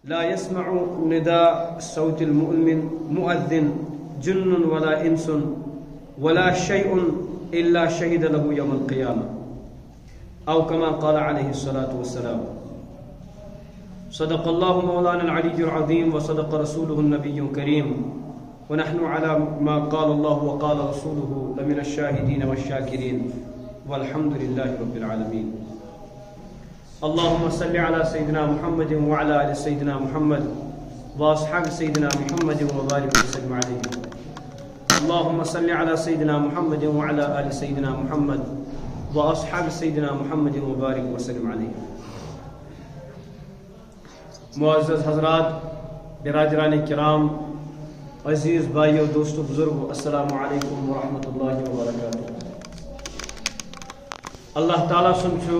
لا يسمع نداء صوت المؤذن جن ولا إنس ولا شيء إلا شهد له يوم القيامة أو كما قال عليه الصلاة والسلام. صدق الله مولانا العلي العظيم وصدق رسوله النبي الكريم ونحن على ما قال الله وقال رسوله لمن الشاهدين والشاكرين والحمد لله رب العالمين. اللهم صل على سيدنا محمد وعلى آل سيدنا محمد وأصحاب سيدنا محمد وبارك وسلم عليه. اللهم صل على سيدنا محمد وعلى آل سيدنا محمد وأصحاب سيدنا محمد وبارك وسلم عليه. معزز حضرات، برادران کرام، عزیز بھائیو، دوستو، بزرگو، السلام علیکم ورحمۃ اللہ وبرکاتہ. اللہ تعالیٰ سن چھو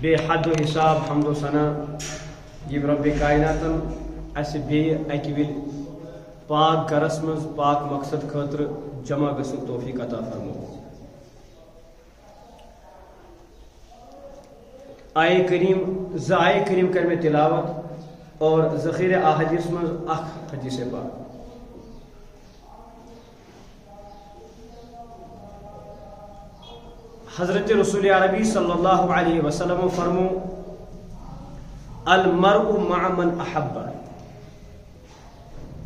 بے حد و حساب حمد و ثنا یہ رب کائناتن اس بے اکہ ول پاک گرس مز پاک مقصد خاطر جمع گژھن توفیق عطا فرمو. آئے کریم کر میں تلاوت اور ذخیر احادیث مز اخ حدیث پاک. حضرت رسول عربی صلی اللہ علیہ وسلم فرمو المرء مع من احب.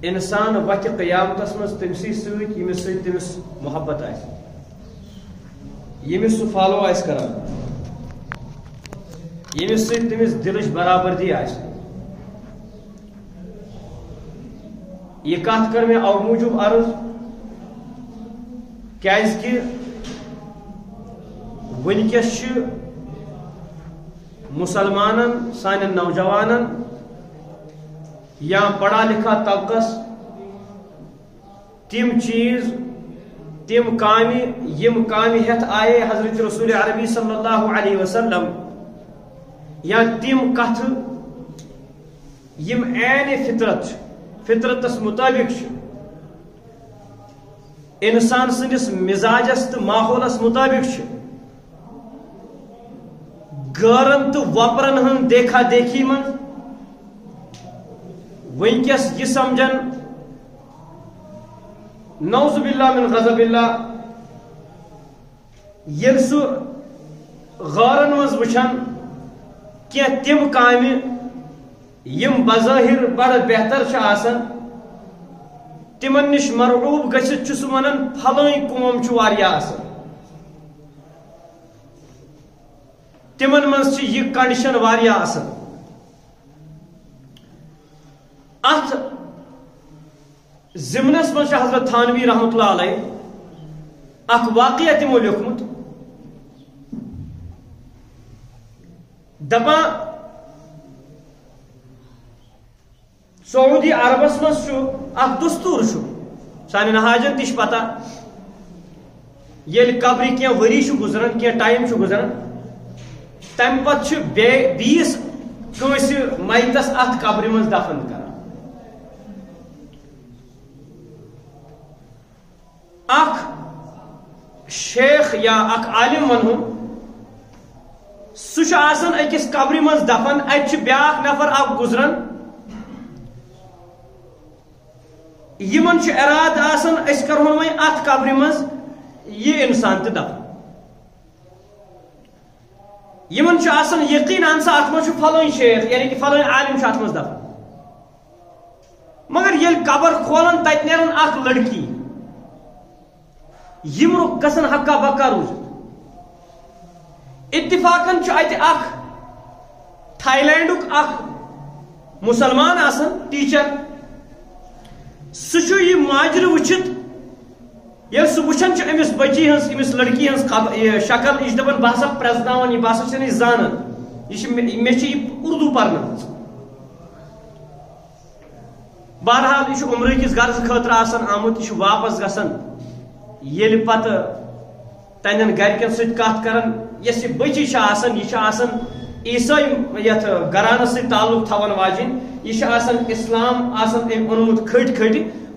انسان وقت قیامتس مز تمسی سۭتۍ ییٚمِس سۭتۍ تٔمِس محبت آسہِ، ییٚمِس سُہ فالو آسہِ کران، ییٚمِس سۭتۍ تٔمِس دلٕچ برابردی آسہِ. یہ کتھ کر مےٚ او موٗجوٗب عرض کیازکہِ ونکس مسلمانن سانن نوجوانن یا پڑھا لکھا طبقس تم چیز تم کامہ ہتھ آئے حضرت رسول عربی صلی اللہ علیہ وسلم، یا تم کتھ یم عین فطرتس مطابق انسان سندس مزاجس تو ماحولس مطابق غارن تو وپرن ہن دیکھا دیکھی من ونکس یہ سمجھن نعوذ باللہ من غضب اللہ یل سو غارن مز وچھن کی تم کامہ یم بظاہر بڑا بہتر چھ آسن، تمن نش مرعوب گژھتھ چھ سہ ونان پھلٲنۍ کٲم چھ واریاہ اصل. تمن مز یہ کنڈیشن واریاہ اصل. ات ضمنس مز حضرت تھانوی رحمۃ اللہ علیہ اخ واقعہ تمو لیوکھمت. دپان سعودی عربس مز اخ دستور سانن حاجن تہ پتہ یل قبر کی وری گزران کی ٹائم گزران تم پتہ بیس کنس میتس ات قبر مز دفن کران. اخ شیخ یا اخ عالم ونہم سہ آسان اکس قبر مز دفن، ات بیاکھ نفر اخ گزران، یمن اراد آسان اس کرہون وۄنۍ ات قبر مز یہ انسان تہ دفن. یمن آسان یقین اہن سا ات مز فلٲنۍ شیخ یعنی کہ فلٲنۍ عالم ات مز دفن، مگر یل قبر کھولن تت نیرن اخ لڑکی یم گژھن حقا بکا روزت. اتفاقن ات اخ تھائی لینڈک اخ مسلمان آسان ٹیچر، سہ یہ ماجر وچھت یل سہ وچھان امس بچی ہنس امس لڑکی ہنس شکل یہ دپان بہ ہسا پرزناون، یہ بہ ہسا چھن زانان، یہ اردو پرن. بہرحال یہ عمرہ کس غرض خاطر آسان آمت، یہ واپس گژھان یل پتہ تنن گرکن ست کت کران. یس یہ بچی آسان یہ آسان عیسائی یت گرانس ست تعلق تھوان واجن، یہ آسان اسلام آسان ام اونمت کھٹ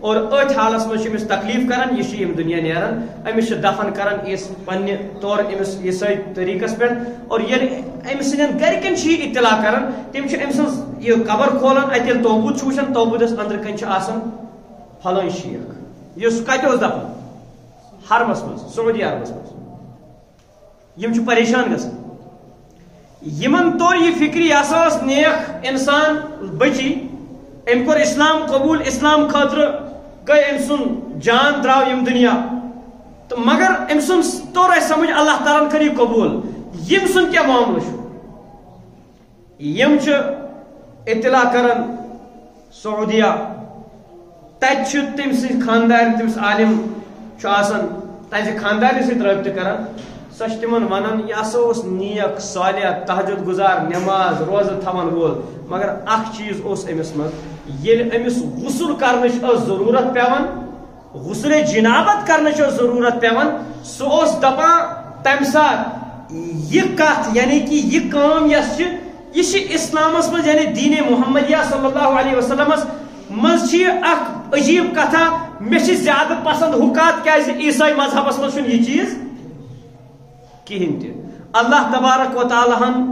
اور ات حالس مجھ تکلیف کران یہ دنیا نیران امس دفن کران اس پنہ طور امس عیسائی طریقس پہ اور ام سن گرکن یہ اطلاع کران تم ام سن یہ قبر کھولان ات توبوت وچان توبوتس اندر کن آسان فلان شیخ اس کت دفن حرمس مز سعودی عربس مز پریشان گژھان یمن طور یہ فکری اساس نیک انسان بچی ام کور اسلام قبول اسلام خاطر گئی ام سن جان درو یم دنیا تو مگر ام سن طور سمجھ اللہ تعالیٰ کر یہ قبول یم سن کیا معاملہ یم اطلاع کرن سعودیہ تت تم سی خاندار تمس عالم آسان تز خاندار ست رابطہ کران سہ تمن ونان یہ ہسا اس نیک صالح تہجد گزار نماز روزہ تھوان وول مگر اخ چیز اس امس مز یل امس غسل کرنچ ضرورت پیوان غسل جنابت کرنچ ضرورت پیوان سہ اس دپان تمہ سات یہ کت یعنی کہ یہ کام یس یہ اسلامس مز یعنی دین محمدیہ صلی اللہ علیہ وسلم مز اخ عجیب کتھا مے زیادہ پسند حکات کیازِ عیسائی مذہبس مز یہ چیز کہین تہ اللہ تبارک و تعالیٰ ہن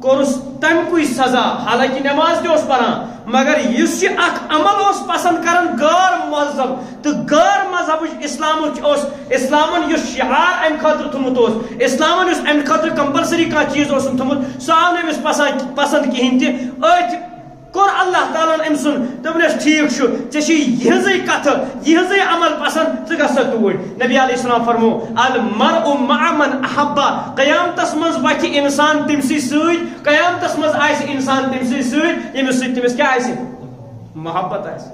کورس تمکوئی سزا حالانکہ نماز تہ اس پران مگر اس اخ عمل اس پسند کرن غیر مذہب تو غیر مذہب اسلامن اس شعار ام خاطر تھومت اسلامن اس ام خاطر کمپلسری کھانا چیز تھومت سہ آو نمس پسند کہین تہ ات کور اللہ تعالیٰ ام سن دس ٹھیک یہ کت یہ عمل پسند ثہ توڑ نبی علیہ السلام فرمو المرء مع من احبا قیامتس مز وتھ انسان تمسی ست قیامتس مز آس انسان تمسی ست یمس ست تمس کیا آس محبت آس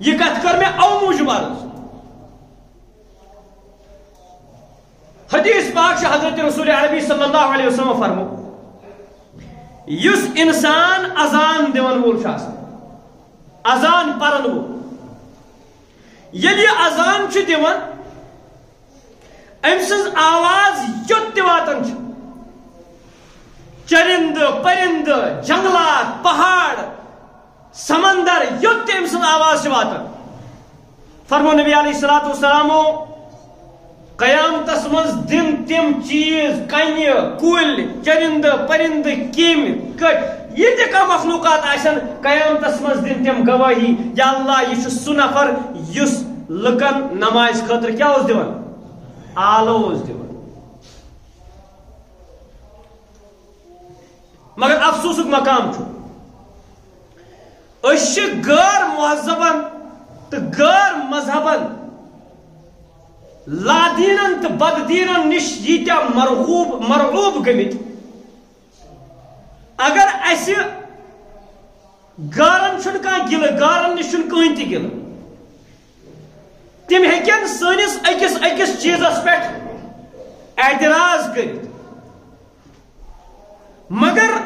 یہ کت کر میں او موجوب عرض حدیث پاک حضرت رسول عربی صلی اللہ علیہ وسلم فرمو یس انسان اذان دون وول اذان پرن وول یل یہ اذان دون ام سز آواز یوت واتن چرند پرند جنگلات پہاڑ سمندر یوت ام سز آواز واتن فرمو نبی علیہ الصلوۃ والسلام قیامتس مز دن تم چیز کنہ کل چرند پرند کم کٹ یہ تہ مخلوقات آسن قیامتس مز دن تم گواہی یا اللہ یہ سہ نفر یس لکن نماز خاطر کیا دان آلو دان مگر افسوسک مقام غیر مہذبن تو غیر مذہبن لا دینن تو بد دینن نش یتیا مرغوب گمت اگر اس گارن چھن کان گل گارن نش چھن کہین تہ گل تم ہیکن سنس اکس چیزس پہ اعتراض کرت مگر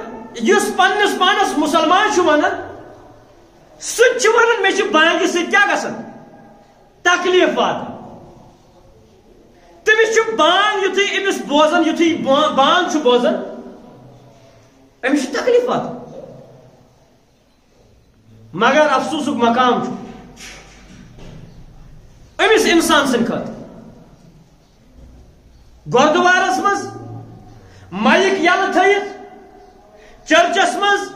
اس پنس پانس مسلمان ونان سہ ونان مے بانگہ ست کیا گژھان تکلیف واتان تمس بانگ یتھی امس بوزان یتھی بانگ بوزان امس تکلیف واتان مگر افسوسک مقام امس انسان سن خاطر گردوارس مز مائک یل تھیت چرچس مز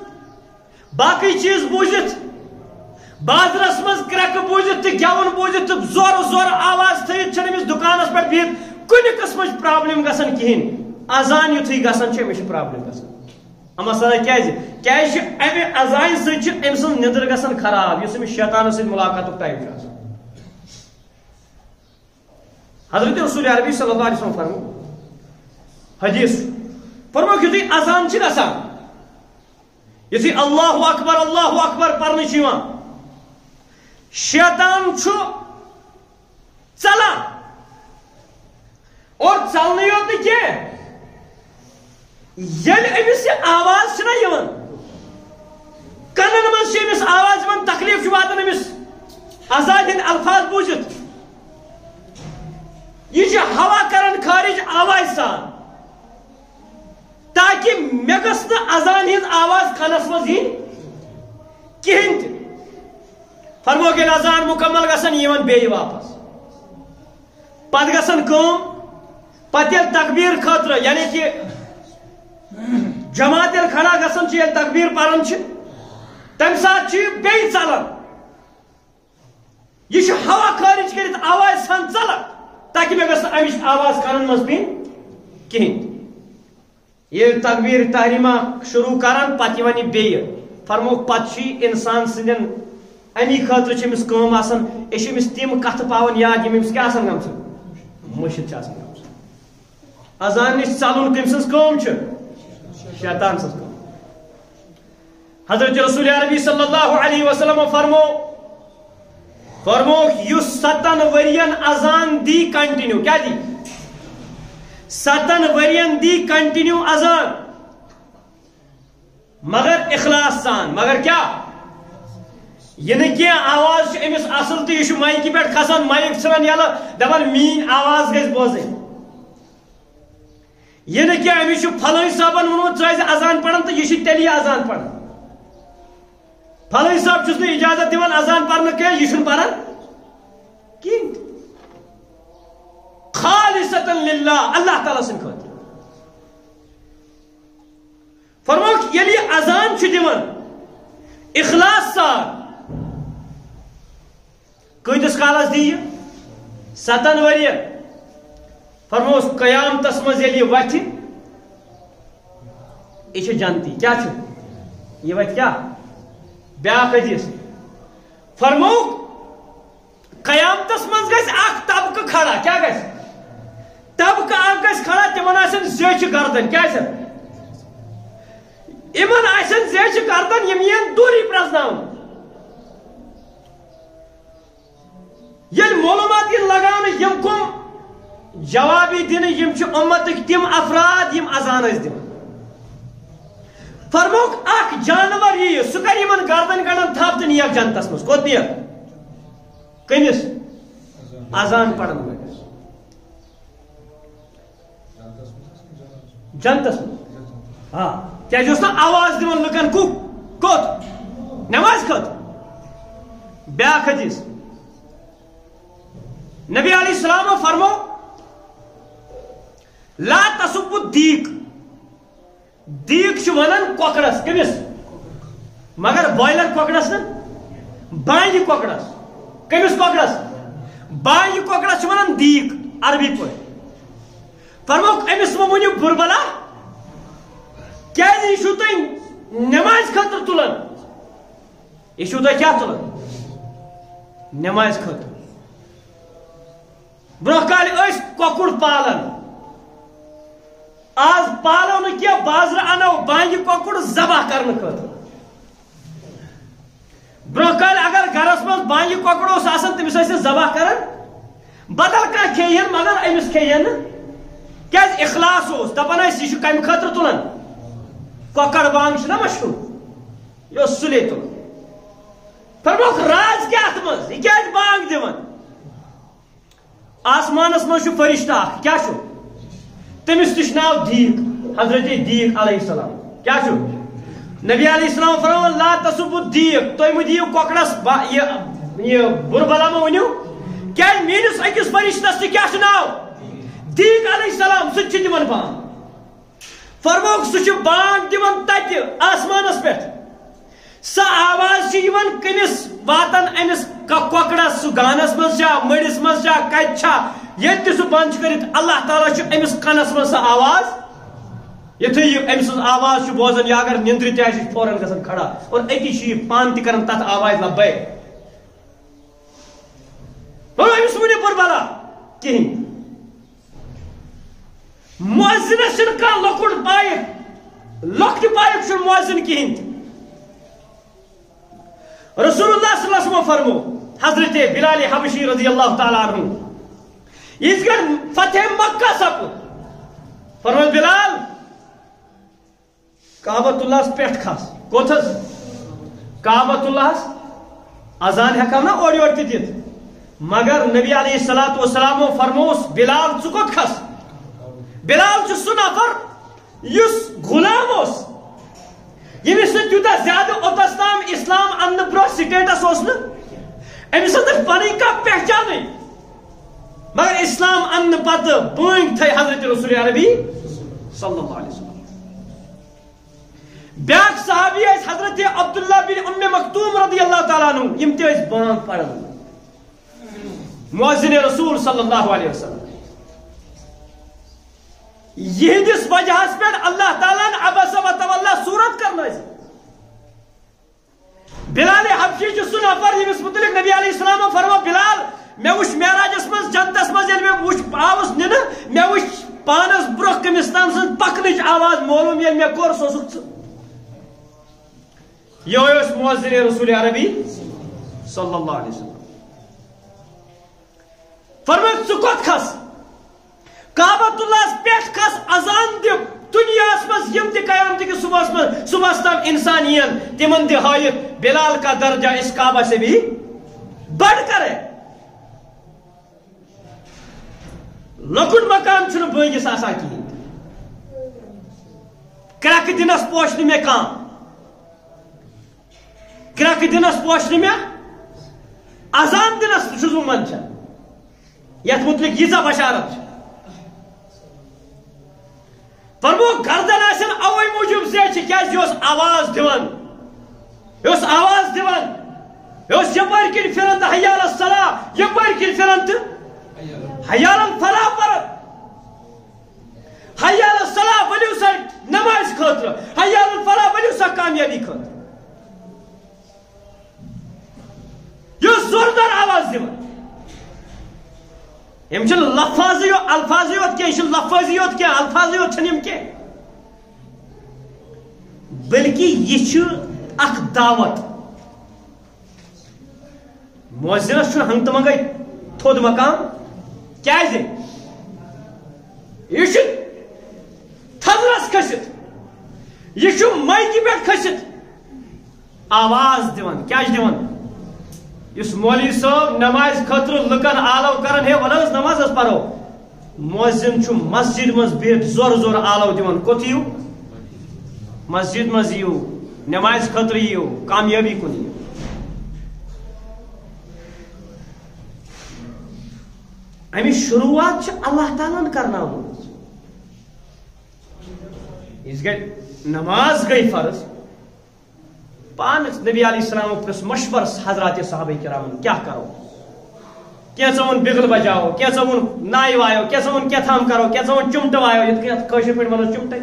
باقی چیز بوجت بازرس مز کرک بوجت تو گون بوجت تو زور زور آواز تھیت امس دکانس پہ بہت کن قسم پرابلم گھان کہین اذان یتھی گھان امس پرابلم گھان اما سر کیازِ امہ اذان ست ام سن ندر گھان خراب اس امس شیطان ست ملاقات ٹائم حضرت رسول عربی صلی اللہ علیہ وسلم فرمو حدیث فرمو یتھی اذان گھان یتھی اللہ اکبر پرنہ شیطان ژلان اور ژلنے یوت کی یل امس یہ آواز کنن مز امس آواز تکلیف واتان امس اذان ہند الفاظ بوزت یہ ہوا کرن خارج آواز سان تاکہ مے گژھ نہ اذان ہند آواز کنس مز ین کہین تہ فرمو کہ اذان مکمل گژھن یِوان بیٚیہِ واپس پتہٕ گژھن کٲم پتہٕ ییٚلہِ تکبیٖر خٲطرٕ یعنی کہ جماعت ییٚلہِ کھڑا گژھان چھِ ییٚلہِ تکبیٖر پران چھِ تمہِ ساتہٕ چھِ یہِ بیٚیہِ ژلان یہ چھُ ہوا خارج کٔرِتھ آواز سان ژلان تاکہ مےٚ گٔژھ نہٕ امِچ آواز کانن منٛز پیٚنۍ کِہیٖنۍ ییٚلہِ تکبیٖر تحریٖمہ شروٗع کران پتہٕ یِوان یہِ بیٚیہِ فرموکھ پتہٕ چھُ یہِ انسان سٕنٛدٮ۪ن امی خٲطرٕ چھِ أمِس کٲم آسان أسۍ چھِ أمِس تِم کتھٕ پاوان یاد یِم أمِس کیٛاہ آسان گٔمژٕ مٔشِد چھِ آسان گٔمژٕ اذان نِش ژلُن کٔمۍ سٕنٛز کٲم چھِ شیطان سٕنٛز کٲم حضرت رسول عربی صلی اللہ علیہ وسلم فرموکھ یُس 7 ؤرین اذان دی کنٹینیو کیا دی 7 ؤرین دی کنٹینیو اذان مگر اخلاص سان مگر کیا یہ نہ کیا آواز امس اصل تو یہ مائکہ پہ کھسان مائک ژھنان یلہٕ دپان میٲنۍ آواز گژھِ بوزٕنۍ یہ نہ کیا امس پھلٲنۍ صٲبن ووٚنمُت ژٕ ٲسۍ اذان پران تو یہ تیلی اذان پران پھلٲنۍ صٲب چھُس نہٕ اجازت دِوان اذان پرنہٕ کینٛہہ یہ چھُنہٕ پران کِہیٖنۍ خالصتاً للہ اللہ تعالیٰ سٕنٛدِ خٲطرٕ فرموکھ ییٚلہِ یہِ اذان چھُ دِوان اخلاص سان کۭتِس کالس دی یہِ 7 ؤرین فرموس قیامتس منٛز ییٚلہِ یہِ وتھِ یہِ چھُ جنتی کیٛاہ چھُ یہِ وتھِ کیٛاہ بیٛاکھ حدیث فرموکھ قیامتس منٛز گژھِ اکھ طبقہٕ کھڑا کیٛاہ گژھِ طبقہٕ اکھ گژھِ کھڑا تِمن آسن زیچھِ گردن کیٛاہ آسن یِمن آسن زیچھِ گردن یِم یِن دوٗری پرٛزناونہٕ ییٚلہِ معلوٗمات یِن لگاونہٕ یِم کُم جوابی دِنہٕ یِم چھِ اُمتٕکۍ تِم افراد یِم اذان ٲسۍ دِوان فرموکھ اکھ جانور یِیہِ سُہ کرِ یِمن گردن کڑان تھپھ تہٕ نِیَکھ جنتس منٛز کوٚت نِیَکھ کٔمِس اذان پرن وٲلِس جنتس منٛز ہاں کیٛازِ اوس نہ آواز دِوان لُکن کوٚت نٮ۪مازِ خٲطرٕ بیٛاکھ حدیث نبی علیہ السلام فرمو لا تسب الدیق دیق چھُ ونان کۄکرس کٔمِس مگر بویلر کۄکرس نہٕ بانگہِ کۄکرس کٔمِس کۄکرس بانگہِ کۄکرس چھِ ونان دیق عربی پٲٹھۍ فرموکھ أمِس مہ ؤنِو بُربلا کیٛازِ یہِ چھُو تُہۍ نٮ۪مازِ خٲطرٕ تُلان یہِ چھُو تُہۍ کیٛاہ تُلان نٮ۪مازِ خٲطرٕ برونٛہہ کالہِ ٲسۍ کۄکُر پالان آز پالو نہٕ کینٛہہ بازرٕ انو بانگہِ کۄکُر ذبح کرنہٕ خٲطرٕ برونٛہہ کالہِ اگر گرس منٛز بانگہِ کۄکُر اوس آسان تٔمِس ٲسۍ نہٕ ذبح کران بدل کانٛہہ کھیٚیہن مگر أمِس کھیٚیہن نہٕ کیٛازِ اخلاص اوس دپان ٲسۍ یہِ چھُ کمہِ خٲطرٕ تُلان کۄکر بانگ چھِ نا مشہوٗر یہِ اوس سُلے تُلان فرموکھ راز کیٛاہ اتھ منٛز یہِ کیٛازِ بانگ دِوان آسمانس منٛز چھُ فرشتہٕ اکھ کیٛاہ چھُ تٔمِس تہِ چھُ ناو دیٖق حضرت دیٖق علیہ السلام کیٛاہ چھُ نبی علیہ السلام فرموو لا تسب الدیٖق تُہۍ مہٕ دِیِو کۄکرس یہِ بُربلا مہ ؤنِو کیٛازِ میٲنِس أکِس فرشتس تہِ کیٛاہ چھُ ناو دیٖق علیہ السلام سُہ تہِ چھُ دِوان بانگ فرموکھ سُہ چھُ بانگ دِوان تتہِ آسمانس پٮ۪ٹھ سۄ آواز چھِ یِوان کٔمِس واتان أمِس کۄکرس سُہ گانس منٛز چھا مٔڑِس منٛز چھا کتہِ چھا ییٚتہِ تہِ سُہ بنٛد چھُ کٔرِتھ اللہ تعالیٰ چھُ أمِس کنس منٛز سۄ آواز یُتھُے یہِ أمۍ سٕنٛز آواز چھُ بوزان یا اگر نِندرِ تہِ آسہِ یہِ چھُ فوراً گژھان کھڑا اور أتی چھُ یہِ پانہٕ تہِ کران تتھ آوازِ لبے أمِس ؤنِو بُربلا کِہیٖنۍ مُعزِنس چھُنہٕ کانٛہہ لۄکُٹ بایک لۄکٹہِ بایک چھُنہٕ مُعزِن کِہیٖنۍ تہِ رسول اللہ صلی اللہ علیہ وسلم فرمو حضرت بلال حبشی رضی اللہ تعالیٰ عنہ یِژ گھڑ فتح مکہ سپُد فرمو بلال کعبۃ اللہ پٮ۪ٹھ کھس کوٚت حظ کعبۃ اللہ اذان ہٮ۪کو نا اورٕ یورٕ تہِ دِتھ مگر نبی علیہ الصلوۃ والسلام فرموس بلال ژٕ کوٚت کھس بلال چھُ سُہ نفر یُس غلام اوس ییٚمِس نہٕ تیوٗتاہ زیادٕ اوٚتس تام اسلام اننہٕ برونٛہہ سٹیٹس اوس نہٕ امس پن کا پہچان مگر اسلام ان پتہ بنگ تھے حضرت رسول عربی صلی اللہ علیہ وسلم. بیاکھ صحابی حضرت عبداللہ بن ام مکتوم رضی اللہ تعالیٰ عنہ یم تہ بانگ پڑھن مؤذن رسول صلی اللہ علیہ وسلم. یہندس وجہ پہ اللہ تعالیٰ نے عبس و تولا صورت کرنا. بلال حبشی سہ نفر یمس متعلق نبی علیہ السلام فرما بلال مے وچ معراجس مز جنتس مز یل مے وچ آوس نن مے وچ پانس برو کمستان سن پکنچ آواز معلوم یل مے کور سوسک یہ مؤذن رسول عربی صلی اللہ علیہ وسلم. فرمائے ژٕ کوٚت کھس کعبۃ اللہ پٮ۪ٹھ کھس اذان دِ دنیاس مز یم تہ قیامت کے صبح تام انسان ین تمن دِ ہائت بلال کا درجہ اس کعبہ سے بھی بڑھ کر ہے. لکٹ مقام چھُنہ بٲگِس آسان کہین کرٛٮ۪کہٕ دِنس پوشنہِ مےٚ کانٛہہ کرٛٮ۪کہٕ دِنس پوشنہِ مےٚ اذان دِنس چھُس بہٕ منٛدچھان یتھ متعلق ییٖژاہ بشارت چھِ. فرمو گردن آسن اوے موجوب زیچہِ کیازِ یہِ اوس آواز دِوان یہِ اوس آواز دِوان یہِ اوس یپٲرۍ کِنۍ پھِران تہٕ حی علی الصلاۃ یپٲرۍ کِنۍ پھِران تہٕ حی علی الفلاح پران حی علی الصلاۃ ؤلِو سا نمازِ خٲطرٕ حی علی الفلاح ؤلِو سا کامیٲبی خٲطرٕ. یہِ اوس زوردار آواز دِوان. یم چھ لفاظی الفاظی یوت کی لفاظی یوت کی الفاظی یوت چھن یم کی بلکہ یہ چھ اخ دعوت. مؤذنس چھ ہنگ تمنگے تھود مقام کیازِ یہ چھ تھزرس کھسِتھ یہ چھ مائکہِ پٮ۪ٹھ کھسِتھ آواز دِوان کیا دِوان. اس مولوی صاحب نماز خاطر لکن آلو کرن ہے ون نماز پرو مؤذن چھ مسجد مز بہت زور زور آلو دِوان کوٚت یِیِو مسجد مز یِیِو نماز خاطر یِیِو کامیٲبی کُن یِیِو. امِچ شروعات چھ اللہ تعالیٰ کرناومٕژ. یِژ گٔے نماز گٔے فرض پانس نبی علیہ السلام پرس مشور حضرات صحابہ کرام کیا کرو کینٛژھو ووٚن بِگل بجاو کینٛژھو ووٚن نایہِ وایو کینٛژھو ووٚن کیٛاہتام کرو کینٛژھو ووٚن چُمٹہٕ وایو یِتھ کٔنۍ کٲشِر پٲٹھۍ ونو چُمٹے.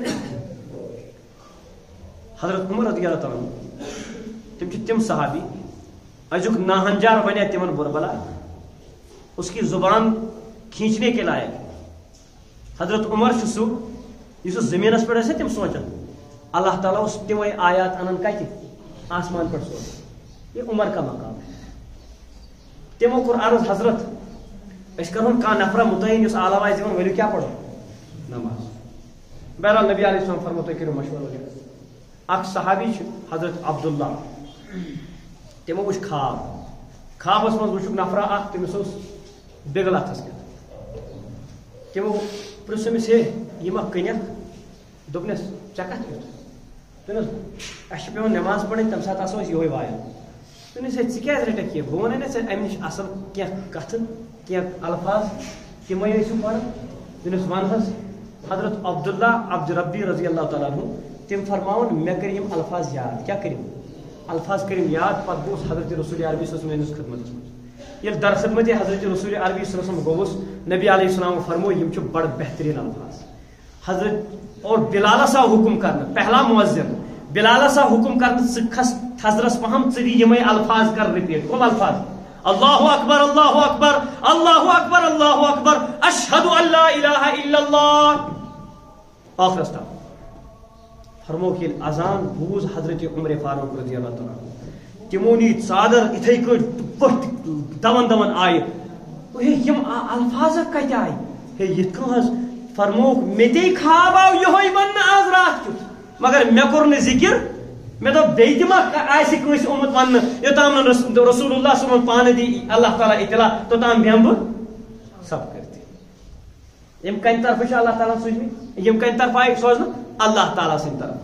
حضرت عمر رضی اللہ تعالیٰ تم چھِ تِم صحابی ازیُک ناہنجار بنے تمن بربلا اس کی زبان کھینچنے کے لائق. حضرت عمر چھُ سُہ یُس زمینس پٮ۪ٹھ ٲسۍ تِم سونچان اللہ تعالیٰ اوس تِمے آیات انان کتہِ آسمان پر سوز. یہ عمر کا مقام ہے. تمو کور عرض حضرت اس کرون کان نفر متعین اس اعلی وائز دِوان ؤلِو کیا پڑھو نماز. بہرحال نبی علیہ السلام فرمو تُہۍ کٔرِو مشورٕ وغیرہ. اکھ صحابی چھُ حضرت عبداللہ تمو وٕچھ خواب خوابس منٛز وٕچھُکھ نفرا اکھ تٔمِس اوس بِگل اتھس کٮ۪تھ. تمو پرٛژھ أمِس ہے یہِ ما کٕنٮ۪کھ دوٚپنس ژےٚ کتھ کیُتھ دپنس اَسہِ چھِ پیٚوان نٮ۪ماز پرٕنۍ تمہِ ساتہٕ آسو أسۍ یِہوے وایان. دپنس ہے ژٕ کیٛازِ رٔٹکھ یہِ بہٕ وَنے نا ژےٚ امہِ نِش اصل کینٛہہ کتھٕ کینٛہہ الفاظ تِمے ٲسِو پران. دپنس ون حظ. حضرت عبداللہ عبد ربی رضی اللہ تعالیٰ عنہ تم فرماون مےٚ کٔرۍ یِم الفاظ یاد. کیٛاہ کٔرِم الفاظ کٔرِم یاد. پتہٕ گوٚوُس حضرت رسول عربی صلی میٲنِس خدمتس منٛز. ییٚلہِ در خدمت حضرت رسول عربی صلی اللہ علیہ وسلم گوٚوُس نبی علیہ السلام فرمو یِم چھِ بڑٕ بہتریٖن الفاظ. حضرت اور بلالس آو حکم کرنا پہلا مؤذن بلالس آو حکم کرنا ژٕ کھس تھزرس پہم ژٕ دِ یِمے الفاظ کر رِپیٹ. کم الفاظ اللہ اکبر اللہ اکبر اللہ اکبر اللہ اکبر اشہد ان لا الہ الا اللہ آخرس تام. فرموک ییٚلہِ اذان بوٗز حضرت عمر فاروق رضی اللہ تعالیٰ تِمو نی ژادر یِتھے کٲٹھۍ پٔٹھۍ دون دون آیہِ ہے یِم الفاظ کتہِ آیہِ ہے یِتھ کٔنۍ حظ. فرموک مے تے خواب آو یہوے ون آز رات کیُتھ مگر مےٚ کوٚر نہٕ ذِکر مےٚ دوٚپ بیٚیہِ تہِ ما آسہِ کٲنٛسہِ آمُت وننہٕ یوٚتام نہٕ رسول اللہ صلی اللہ علیہ وسلم پانہٕ دی اللہ تعالیٰ اطلاع توٚتام بیٚہمہٕ بہٕ سب کرتہِ. یِم کَنہِ طرفہٕ چھِ اللہ تعالیٰ سوٗزمٕتۍ یِم کَنہِ طرفہٕ آیہِ سوزنہٕ اللہ تعالیٰ سٕنٛدِ طرفہٕ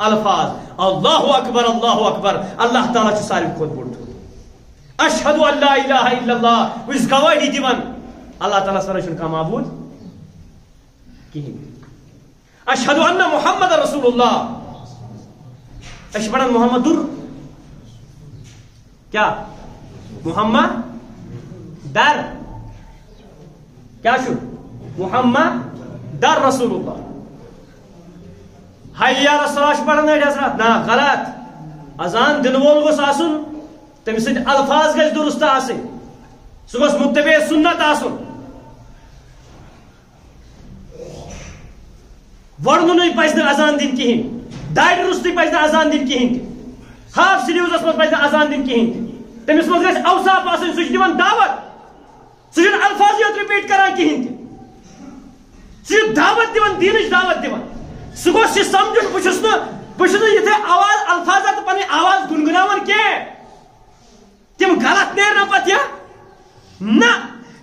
الفاظ اللہ اکبر اللہ تعالیٰ چھُ ساروی کھۄتہٕ بوٚڑ تھوٚد. اشہد ان لا الہ الا اللہ بس گواہی دیوان اللہ تعالیٰ سر چھُنہٕ کانٛہہ معبوٗد کِہیٖنۍ اشہد ان محمد رسول اللہ أسۍ چھِ پران محمد کیا محمد در کیا چھُ محمد در رسول اللہ حی علی الصلاۃ چھِ پران أڑۍ حضرات نا غلط اذان دِنہٕ وول گوٚژھ آسُن تٔمۍ سٕنٛدۍ الفاظ گژھِ درست آسٕنۍ سُہ گوٚژھ مُتبع سُنت آسُن وڑنُنٕے پزِ نہٕ اذان دِنۍ کِہیٖنۍ دارِ روٚستُے پزِ نہٕ اذان دِنۍ کِہیٖنۍ تہِ ہاف سِلیٖوزس منٛز پزِ نہٕ اذان دِنۍ کِہیٖنۍ تہِ تٔمِس منٛز گژھِ اوصاف آسٕنۍ سُہ چھُ دِوان دعوت سُہ چھُنہٕ الفاظ یوت رِپیٖٹ کران کِہیٖنۍ تہِ سُہ چھُ دعوت دِوان دیٖنٕچ دعوت دِوان سُہ گوٚژھ یہِ سمجھُن بہٕ چھُس نہٕ یِتھے آواز الفاظات تہٕ پنٕنۍ آواز گُنگناوان کینٛہہ تِم غلط نیرنا پتہٕ نہ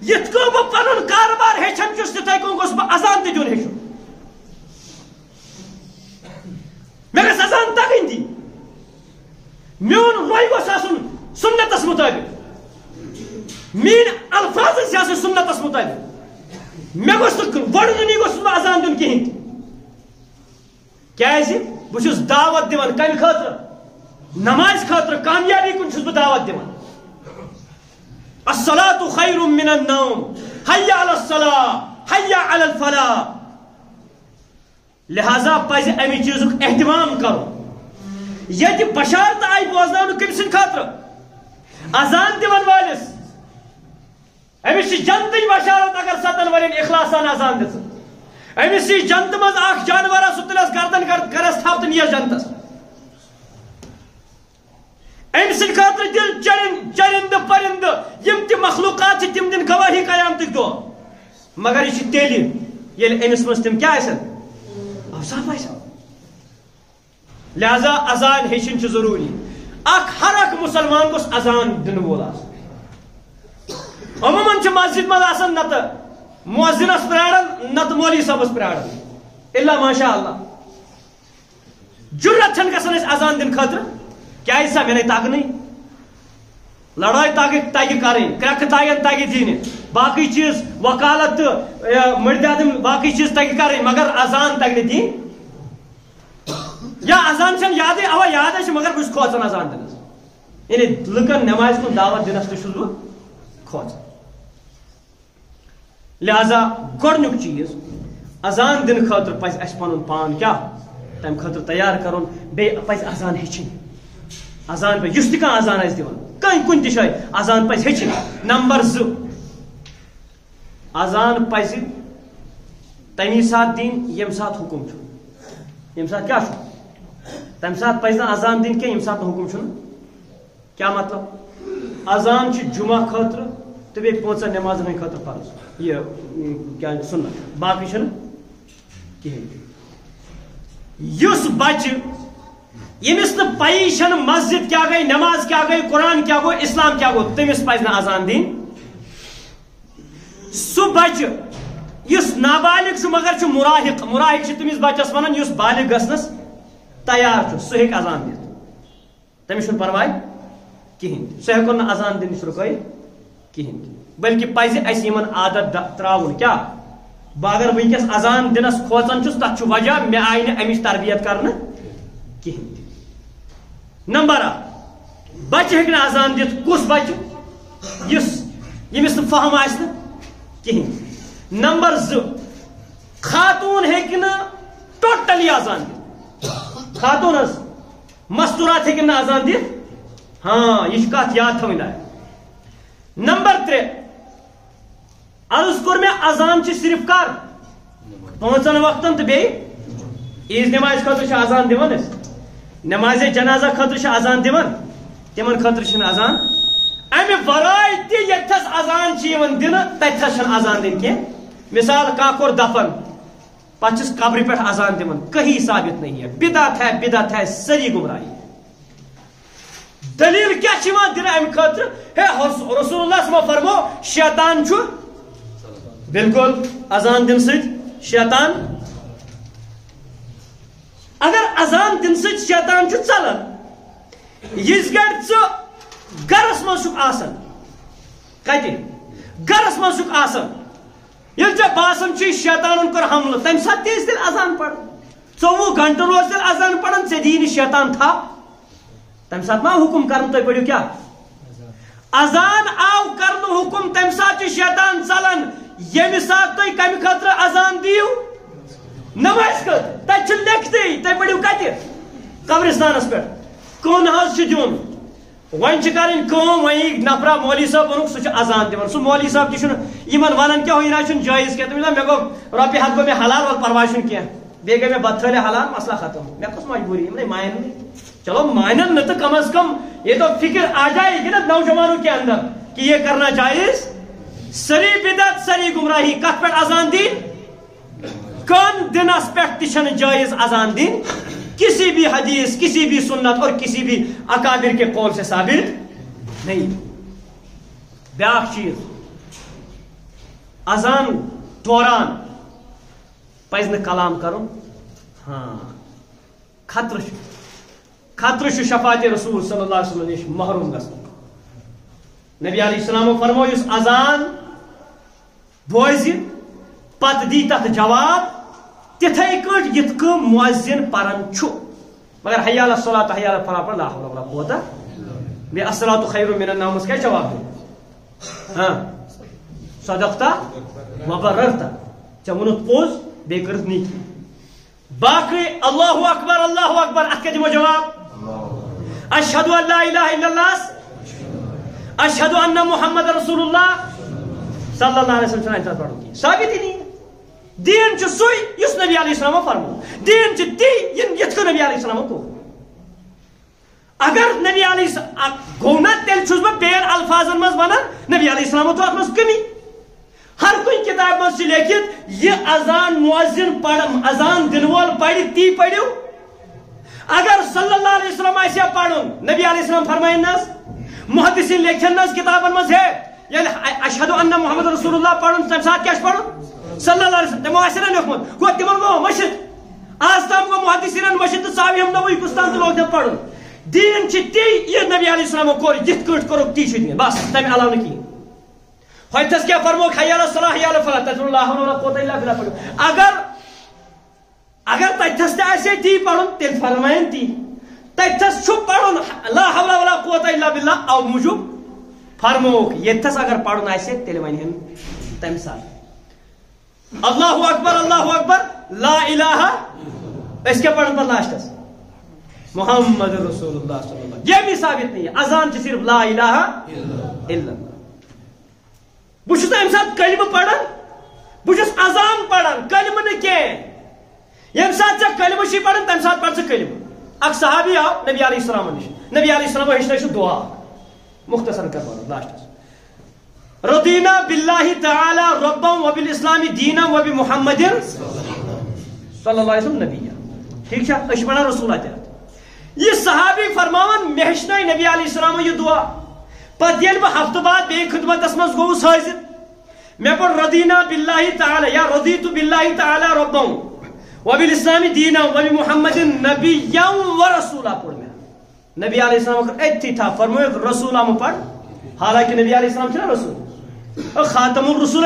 یِتھ کٔنۍ بہٕ پنُن کاربار ہیٚچھان چھُس تِتھے کٔنۍ گوٚژھ بہٕ اذان تہِ دیُن ہیٚچھُن مےٚ گژھِ اذان تگٕنۍ دِنۍ میون روے گوٚژھ آسُن سُنتس مُطٲبِق میٲنۍ الفاظ گژھِ آسٕنۍ سُنتس مُطٲبِق مےٚ گوٚژھ نہٕ وڑنُنٕے گوٚژھ نہٕ اذان دیُن کِہیٖنۍ تہِ کیازِ بہٕ چھُس دعوت دِوان کمہِ خٲطرٕ نمازِ خٲطرٕ کامیابی کُن چھُس بہٕ دعوت دِوان الصلاۃ خیر من النوم حی علی الصلاۃ حی علی الفلاح لہذا پزِ امہِ چیٖزُک احتمام کرُن ییٚتہِ بشارت آیہِ بوزناونہٕ کٔمۍ سٕنٛدِ خٲطرٕ اذان دِوان وٲلِس أمِس چھِ جنتٕچ بشارت اگر 7 ؤرین اخلاصان اذان دِژٕ أمِس یی جنتہٕ منٛز اکھ جانورا سُہ تُلس گردن کرس تھپھ تہٕ نیس جنتس أمۍ سٕنٛدِ خٲطرٕ دِل چرندٕ پرندٕ یِم تہِ مخلوقات چھِ تِم دِن گواہی قیامتٕکۍ دۄہ مگر یہِ چھِ تیٚلہِ ییٚلہِ أمِس منٛز تِم کیٛاہ آسن اوصاف آسن لہذا اذان ہیٚچھِنۍ چھِ ضروٗری ہر اکھ مُسلمان گوٚژھ اذان دِنہٕ وول آسُن عموٗمن چھِ مسجد منٛز آسان نتہٕ مؤذِنس پراران نتہٕ مولوی صٲبس پراران الا ماشاء اللہ جُرت چھنہٕ گژھان أسۍ اذان دِنہٕ خٲطرٕ کیازِ سا مےٚ نَے تگنٕے لڑٲے تگہِ کرٕنۍ کرٛٮ۪کہٕ تگن تگہِ دِنہِ باقٕے چیٖز وکالت تہٕ مٔردادم باقٕے چیٖز تگہِ کرٕنۍ مگر اذان تگہِ نہٕ دِنۍ یا اذان چھنہٕ یادٕے اوا یاد چھِ مگر بہٕ چھُس کھوژان اذان دِنس یعنی لُکن نمازِ کُن دعوت دِنس تہِ چھُس بہٕ کھوژان لہذا گۄڈنیُک چیٖز اذان دِنہٕ خٲطرٕ پزِ اَسہِ پنُن پان کیٛاہ تمہِ خٲطرٕ تیار کرُن بیٚیہِ پزِ اذان ہیٚچھِنۍ اذان پزِ یُس تہِ کانٛہہ اذان آسہِ دِوان کُنہِ تہِ جایہِ اذان پزِ ہیٚچھِنۍ نمبر 2 اذان پزِ تمی ساتہٕ دِنۍ ییٚمہِ ساتہٕ حُکُم چھُ ییٚمہِ ساتہٕ کیٛاہ چھُ تمہِ ساتہٕ پزِ نہٕ اذان دِنۍ کینٛہہ ییٚمہِ ساتہٕ نہٕ حُکُم چھُنہٕ کیٛاہ مطلب اذان چھُ جُمعہ خٲطرٕ تہٕ بیٚیہِ 5 نٮ۪مازن ہٕنٛدِ خٲطرٕ فرض یہِ کیٛاہ سُنت باقٕے چھُنہٕ کِہیٖنۍ یُس بچہِ ییٚمِس نہٕ پَیی چھنہٕ مسجد کیٛاہ گٔے نٮ۪ماز کیٛاہ گٔے قرآن کیٛاہ گوٚو اسلام کیٛاہ گوٚو تٔمِس پزِ نہٕ اذان دِنۍ سُہ بچہِ یُس نابالغ چھُ مگر چھُ مُراہِق چھُ تٔمِس بچس ونان یُس بالغ گژھنس تیار چھُ سُہ ہیٚکہِ اذان دِتھ تٔمِس چھُنہٕ پرواے کِہیٖنۍ تہِ سُہ ہیٚکون نہٕ اذان دِنٕچ رُکٲیِتھ کِہیٖنۍ تہِ بلکہِ پزِ اَسہِ یِمن عادت تراوُن کیٛاہ بہٕ اگر وٕنکیٚس اذان دِنس کھوژان چھُس تتھ چھُ وجہ مےٚ آیہِ نہٕ امِچ تربیت کرنہٕ کِہیٖنۍ تہِ نمبر 1 بچہِ ہیٚکہِ نہٕ اذان دِتھ کُس بچہِ ییٚمِس نہٕ فہم آسہِ نہٕ کِہیٖنۍ نمبر 2 خاتوٗن ہیٚکہِ نہٕ ٹوٹلی اذان دِتھ خاتوٗن حظ مستوٗرات ہیٚکن نہٕ اذان دِتھ ہاں یہِ چھِ کتھ یاد تھاوٕنۍ لایق نمبر 3 عرض کوٚر مےٚ اذان چھِ صرف کر 5 وقتن تہٕ بیٚیہِ عیٖذ نٮ۪مازِ خٲطرٕ چھِ اذان دِوان أسۍ نمازِ جنازہ خٲطرٕ چھِ اذان دِوان تِمن خٲطرٕ چھِنہٕ اذان امہِ ورٲے تہِ ییٚتھس اذان چھِ یِوان دِنہٕ تتھس چھنہٕ اذان دِنۍ کینٛہہ مثال کانٛہہ کوٚر دفن پتہٕ چھِس قبرِ پٮ۪ٹھ اذان دِوان کہیں ثابت نہیں ہے بدعت ہے سٲری گمراہی دلیل کیٛاہ چھِ یِوان دِنہٕ امہِ خٲطرٕ ہے رسول اللہ صلی فرمو شیطان چھُ بالکل اذان دِنہٕ سۭتۍ شیطان اگر اذان دِنہٕ سۭتۍ شیطان چھُ ژلان یِژھ گرِ ژٕ گرس من آسان کتہ گرس من آسان یل ژےٚ باسان چھ شیطانن کور حملہ تمہ ساتہٕ تہِ ٲسۍ تیٚلہِ اذان پران 24 گھنٹہٕ روز تیٚلہِ اذان پران ژےٚ دِی نہٕ شیطان تھپ تمہ ساتہٕ ما حکم کرن تُہۍ پٔرِو کیٛاہ اذان آو کرنہٕ حکم تمہ ساتہٕ چھُ شیطان ژلان ییٚمہِ ساتہٕ تُہۍ کمہِ خٲطرٕ اذان دِیِو نمازِ خٲطرٕ تتہِ چھُ لیکھتٕے تُہۍ پٔرِو کتہِ قبرستانس پٮ۪ٹھ کٕن حظ چھُ دیُن وۄنۍ چھِ کرٕنۍ کٲم وۄنۍ یی نفرا مولوی صٲب ووٚنُکھ سُہ چھُ اذان دِوان سُہ مولوی صٲب تہِ چھُنہٕ یِمن ونان کیٛاہ یہِ نہ چھُنہٕ جٲیز کینٛہہ تٔمِس مےٚ گوٚو رۄپیہِ ہتھ گوٚو مےٚ حلال وَلہٕ پرواے چھُنہٕ کینٛہہ بیٚیہِ گٔے مےٚ بتہٕ تھٲلہِ حلال مسلہٕ ختم مےٚ کۄس مجبوٗری یِم نَے مانن نہٕ چلو مانن نہٕ تہٕ کم از کم یہ تو فکر آ جائے گی نا نوجوانوں کے اندر کہ یہ کرنا جائز سری بدعت سری گمراہی کت پہ اذان دی کن دنس پہ تہ جائز اذان دین کسی بھی حدیث کسی بھی سنت اور کسی بھی اکابر کے قول سے ثابت نہیں بیاکھ چیز اذان دوران پز نہ کلام کرن ہاں خطرہ شفاعت رسول صلی اللہ علیہ وسلم نش محروم گژھن نبی علیہ السلام فرمو یس اذان بوزِ پتہ دی تتھ جواب تتھے کٹ یت کہ مؤذن پرن چھُ مگر حی علی الصلاۃ حی علی الفلاح پر لا حول ولا قوت بے الصلاۃ خیر من النوم اس کا جواب دے ہاں صدقتا وبررتا چمنت پوز بے کرت نیکی باقی اللہ اکبر ات کے دمو جواب اشہد ان لا الہ الا اللہ اشہد ان محمد رسول اللہ صلی اللہ علیہ وسلم چھنہ پڑھو کی ثابت ہی نہیں دین چھ سوی یس نبی علیہ السلام فرمو دین چھ تی یت کو نبی علیہ السلام کو اگر نبی علیہ السلام گونا تیل چھس بہ بین الفاظن مز ونان نبی علیہ السلام تو ات مز کمی ہر کوئی کتاب مز لیکھت یہ اذان مؤذن پڑھ اذان دن وول پڑھ تی پڑھو اگر صلی اللہ علیہ وسلم آسیا پڑھن نبی علیہ السلام فرمائن نس محدثین لیکھن نس کتابن مز ہے یعنی اشہد ان محمد رسول اللہ پڑھن تم ساتھ کیا پڑھن صلی اللہ علیہ وسلم تمو آسیا لیکھمت گو تمن گو مشد آج تام گو محدثین مشد تو صاحب ہم نوئی کستان تو لوگ پڑھن دین چھ تی یہ نبی علیہ السلام کور جت کٹ کرو تی چھ دین بس تم علاوہ نہ کی ہوتس کیا فرمو حی علی الصلاۃ حی علی الفلاح تذکر لا حول ولا قوت الا بالله پڑھو اگر تتس تہ آسے تی پڑھن تیل فرمائن تی تتس چھ پڑھن لا حول ولا قوت الا بالله او موجب فرموک یتس اگر پڑھن آسے تیل ونہن تم ساتھ اللہ اکبر لا الہ اس کے پڑھن پر لاسٹس محمد رسول اللہ صلی اللہ علیہ وسلم یہ بھی ثابت نہیں ہے اذان چھ صرف لا الہ الا اللہ بس ام سات کلمہ پڑھن بس اذان پڑھن کلمہ نہ کی یم سات کلمہ چھ پڑھن تم سات پڑھ کلمہ اک صحابی آو نبی علیہ السلام نش نبی علیہ السلام ہچن دعا مختصر کر لاسٹس رضینا باللہ تعالی ربا وبالاسلام دینا وبمحمد صلی اللہ علیہ وسلم نبی ٹھیک ہے اس بنا رسول یہ صحابی فرماون مے ہچن نبی علیہ السلام یہ دعا پتہ یل بہ ہفتہ بعد بے خدمتس مز گوس حاضر میں پڑھ رضینا باللہ تعالی یا رضیت باللہ تعالی ربا وبالاسلام دینا وبمحمد نبیا ورسولا پڑھ میں نبی علیہ السلام کر ایتھی تھا فرمایا رسولہ مہ پڑھ حالانکہ نبی علیہ السلام چھنا رسول خاتم الرسول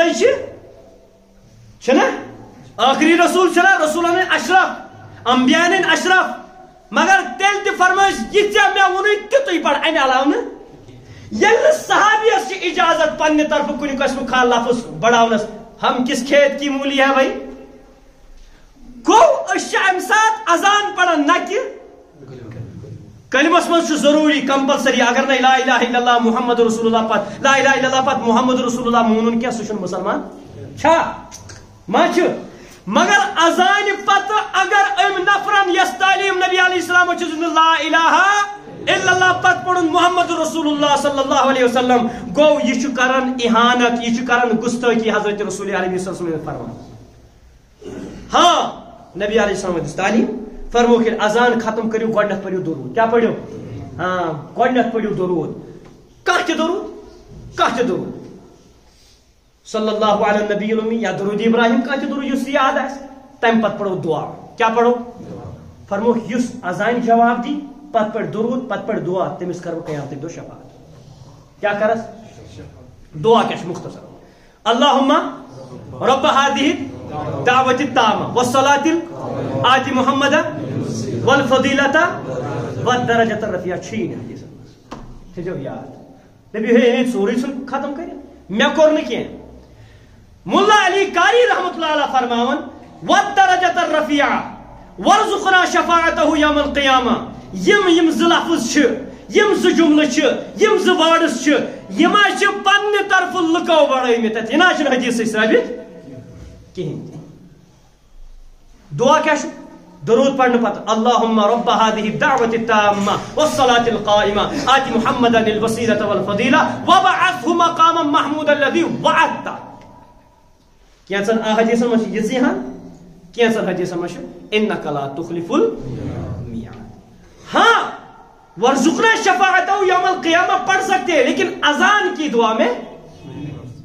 چھنا آخری رسول چھنا رسولان اشرف انبیاء اشرف مگر تیل تہ فرمائش یہ ژےٚ مےٚ ووٚنُے تیُتُے پڑھ امہِ علاوٕ نہٕ ییٚلہِ صحابیس چھ اجازت پننہِ طرفہٕ کُنہِ قسمُک کانٛہہ لفظ بڑاونس ہم کس کھیت کی مولی ہے بھائی گو أسۍ چھِ امہِ ساتہٕ اذان پڑھان نہ کہ کلمس مز ضروری کمپلسری اگر نہ لا الہ الا اللہ محمد رسول اللہ پت لا الہ الا اللہ پت محمد رسول اللہ مونن کیا سہ مسلمان چھا ما چھ مگر اذان پتہ اگر ام نفرن یس تعلیم نبی علیہ السلام چھ لا الہ الا اللہ پت پڑھن محمد رسول اللہ صلی اللہ علیہ وسلم گو یہ چھ کرن اہانت یہ چھ کرن گستاخی حضرت رسول علیہ وسلم نے فرمایا ہاں نبی علیہ السلام دس تعلیم فرمو کہ اذان ختم کریو گۄڈنیتھ پڑھو درود کیا پڑھو ہاں گۄڈنیتھ پڑھو درود کانٛہہ تہِ درود صلی اللہ علیہ نبی الامی یا درود ابراہیم کانٛہہ تہِ درود یُس یاد آسہِ تمہِ پتہٕ پڑھو دعا کیا پڑھو فرمو یُس اذان جواب دی پتہٕ پڑھ درود پتہٕ پڑھ دعا تٔمِس کرو قیامتٕکۍ دۄہ شفاعت کیا کرس دعا کیا مختصر اللہم رب هذه دعوت التامة والصلاة آت محمد والفضيلة والدرجة الرفيعة چھین حدیث تھیو یاد نبی ہے سورہ سن ختم کرے میں کور نہ کیا ملا علی قاری رحمۃ اللہ علیہ فرماون والدرجة الرفيعة وارزقنا شفاعته يوم القيامة یم ز لفظ چھ یم ز جملہ چھ یم ز وارڈس چھ یما چھ پنہ طرف لکو بڑھیمت یہ نا چھ حدیث ثابت کہین دعا کیا چھ درود پڑھنے پتہ اللہم رب هذه الدعوة التامة والصلاة القائمة آت محمدا الوسيلة والفضيلة وبعثه مقاما محمودا الذي وعدته کینسن حدیث مش یہ ہاں کینسن حدیث مش انک لا تخلف المیعاد ہاں ورزقنا شفاعتہ یوم القیامہ پڑھ سکتے ہیں لیکن اذان کی دعا میں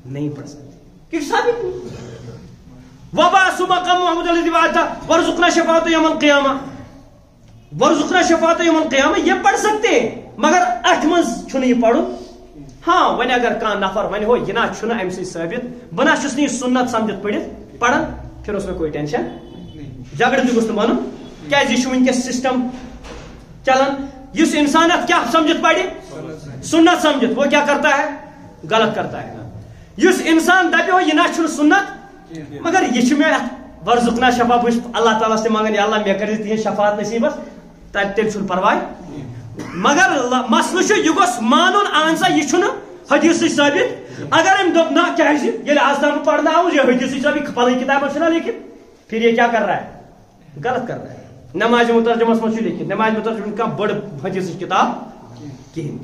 نہیں پڑھ سکتے کیونکہ ثابت نہیں وبعث مقام محمود الذی وعدته ورزقنا شفاعتہ یوم القیامہ ورزقنا شفاعتہ یوم القیامہ یہ پڑھ سکتے ہیں مگر اٹھ منز چھن یہ پڑھو ہاں ون اگر کان نفر ون ہو یہ نا چھن ام سی ثابت بنا چھس نہیں سنت سمجھت پڑھت پڑھن پھر اس میں کوئی ٹینشن جھگڑ بھی گوست بنن کیا یہ ونکس سسٹم چلن اس انسانیت کیا سمجھت پڑی سنت سمجھت وہ کیا کرتا ہے غلط کرتا ہے اس انسان دپی ہو یہ نا چھن سنت مگر یہ میں ورزقنا شفا بس اللہ تعالیٰ سے مانگن یا اللہ میں کر تہذ شفاعت نصیبس تیل چھ پرواہ مگر مسئلہ یہ گوس مانن اہن سا یہ حدیث ثابت اگر ام دپ نا کیا آج تم پڑھنا آؤ یہ حدیث ثابت پھل کتاب چھنا لیکن پھر یہ کیا کر رہا ہے غلط کر رہا ہے نماز مترجمس مجھ لیکن نماز مترجم کا بڑ حدیث کتاب کہین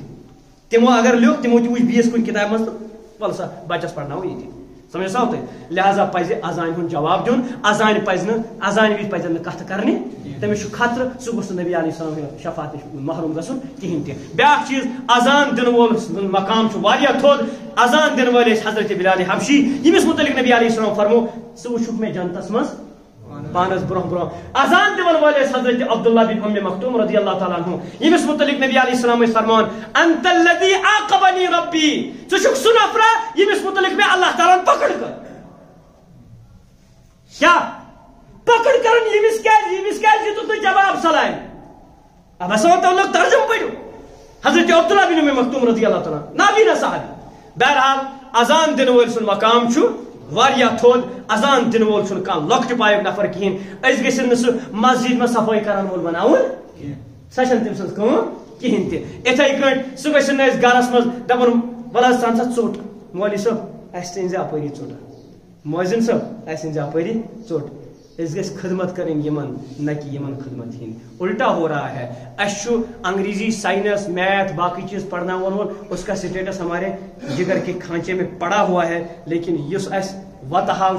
تمو اگر لیو تمو تہ وچ بیس کن کتاب مز ول سا بچس پڑھناو یہ سمجھ ساو تھی لہذا پزِ اذان ہن جواب دیون اذان پزِ اذان وز پزن کتھ کرنی تمس خطر سہ گوس نبی علیہ السلام شفاعت محروم گژھُن کہین تہ بیاکھ چیز اذان دن وول مقام چھ واریاہ تھوٚد اذان دن وٲلۍ ٲسۍ حضرت بلال حبشی ییٚمِس متعلق نبی علیہ السلام فرمو سہ وٕچھُکھ مےٚ جنتس منٛز پانس برہ برہ اذان دون والے حضرت عبداللہ بن ام مکتوم رضی اللہ تعالیٰ عنہ یمس متعلق نبی علیہ السلام فرمان انت الذی عاقبنی ربی ژٕ چھُکھ سُہ نفرا یمس متعلق میں اللہ تعالیٰ پکڑ کر کیا پکڑ کرن یمس کیٛازِ دِتُکھ نہٕ جواب سلام اب ہسا تو لوگ ترجم پڑھو حضرت عبداللہ بن ام مکتوم رضی اللہ تعالیٰ نابینا صحابی بہرحال اذان دن وول سن مقام چھُ واریاہ تھوٚد اذان دن وول چھُنہٕ کانٛہہ لۄکٹہِ پایُک نفر کِہیٖنۍ أسۍ گٔژھِنۍ نہٕ سُہ مسجد منٛز صفٲیی کرن وول بناوُن سۄ چھنہٕ تٔمۍ سٕنٛز کٲم کِہیٖنۍ تہِ یِتھَے کٲٹھۍ سُہ گٔژھِنۍ نہٕ أسۍ گرس منٛز دپُن وَلہٕ حظ ژٕ اَن سا ژوٚٹ مولوی صٲب اَسہِ تہِ أنۍ زِ اپٲری ژوٚٹ مؤذِن صٲب اَسہِ أنۍ زِ اپٲری ژوٚٹ اس گژھِ خدمت کریں یمن نہ کہ یمن خدمت ہند الٹا ہو رہا ہے اشو انگریزی سائنس میتھ باقی چیز پڑھنا اس کا سٹیٹس ہمارے جگر کے کھانچے میں پڑا ہوا ہے لیکن اس وتہاو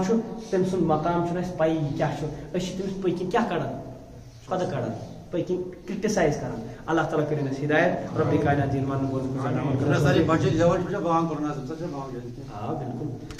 تم سن مقام پی کیا تمس پکن کیا کڑان پتہ کڑان پکن کرٹیسائز کران اللہ تعالیٰ کرن اس ہدایت رب کائنات دین مان بول بالکل